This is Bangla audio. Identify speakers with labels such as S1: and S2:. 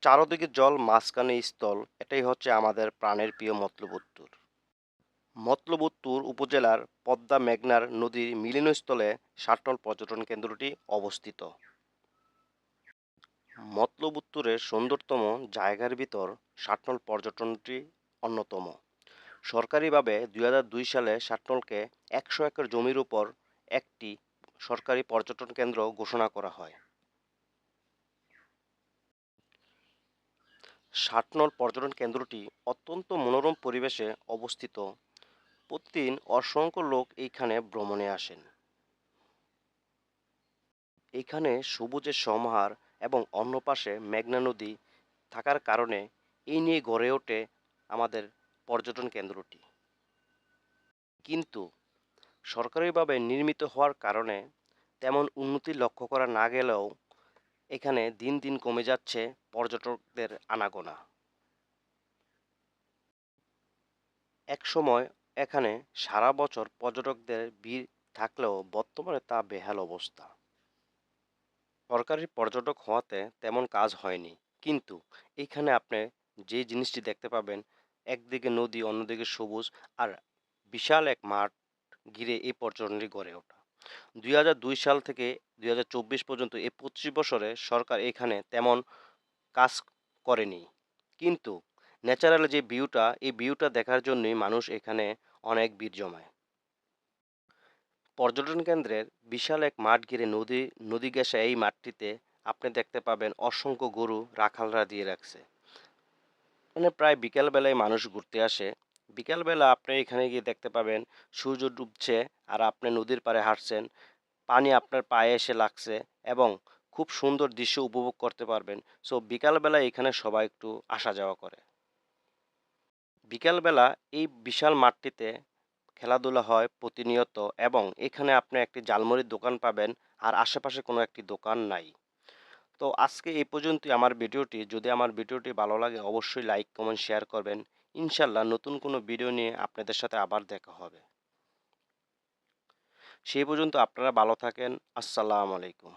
S1: চারদিকে জল, মাঝখানে স্থল, এটাই হচ্ছে আমাদের প্রাণের প্রিয় মতলব উত্তর। মতলব উত্তর উপজেলার পদ্মা-মেঘনার নদীর মিলনস্থলে সাতনল পর্যটন কেন্দ্রটি অবস্থিত। মতলব উত্তরের সুন্দরতম জায়গার ভিতর সাতনল পর্যটনটি অন্যতম। সরকারিভাবে ২০০২ সালে সাতনলকে ১০০ একর জমির উপর একটি সরকারি পর্যটন কেন্দ্র ঘোষণা করা হয়। সাতনল পর্যটন কেন্দ্রটি অত্যন্ত মনোরম পরিবেশে অবস্থিত। প্রতিদিন অসংখ্য লোক এইখানে ভ্রমণে আসেন। এইখানে সবুজের সমাহার এবং অন্য পাশে মেঘনা নদী থাকার কারণে এই নিয়ে গড়ে ওঠে আমাদের পর্যটন কেন্দ্রটি। কিন্তু সরকারিভাবে নির্মিত হওয়ার কারণে তেমন উন্নতি লক্ষ্য করা না গেলেও এখানে দিন দিন কমে যাচ্ছে পর্যটকদের আনাগোনা। একসময় এখানে সারা বছর পর্যটকদের ভিড় থাকলেও বর্তমানে তা বেহাল অবস্থা। সরকারি পর্যটক হওয়াতে তেমন কাজ হয়নি, কিন্তু এইখানে আপনি যে জিনিসটি দেখতে পাবেন, একদিকে নদী অন্যদিকে সবুজ আর বিশাল এক মাঠ ঘিরে এই পর্যটনটি গড়ে ওঠা। ২০০২ সাল থেকে ২০২৪ পর্যন্ত এই ২৫ বছরে সরকার এখানে তেমন কাজ করেনি, কিন্তু ন্যাচারাল যে ভিউটা, এই ভিউটা দেখার জন্যই মানুষ এখানে অনেক ভিড় জমায়। পর্যটন কেন্দ্রের বিশাল এক মাঠ ঘিরে নদী ঘেঁষা এই মাঠটিতে আপনি দেখতে পাবেন অসংখ্য গরু রাখালরা দিয়ে রাখছে। মানে প্রায় বিকেল বেলায় মানুষ ঘুরতে আসে। বিকেলবেলা আপনি এখানে গিয়ে দেখতে পাবেন সূর্য ডুবছে আর আপনি নদীর পাড়ে হাঁটছেন, পানি আপনার পায়ে এসে লাগছে এবং খুব সুন্দর দৃশ্য উপভোগ করতে পারবেন। সো বিকালবেলা এখানে সবাই একটু আসা যাওয়া করে। বিকালবেলা এই বিশাল মাঠটিতে খেলাধুলা হয় প্রতিনিয়ত এবং এখানে আপনি একটি ঝালমুড়ির দোকান পাবেন আর আশেপাশে কোনো একটি দোকান নাই। তো আজকে এই পর্যন্তই আমার ভিডিওটি। যদি আমার ভিডিওটি ভালো লাগে অবশ্যই লাইক, কমেন্ট, শেয়ার করবেন। ইনশাল্লাহ নতুন কোনো ভিডিও নিয়ে আপনাদের সাথে আবার দেখা হবে। সেই পর্যন্ত আপনারা ভালো থাকেন। আসসালামু আলাইকুম।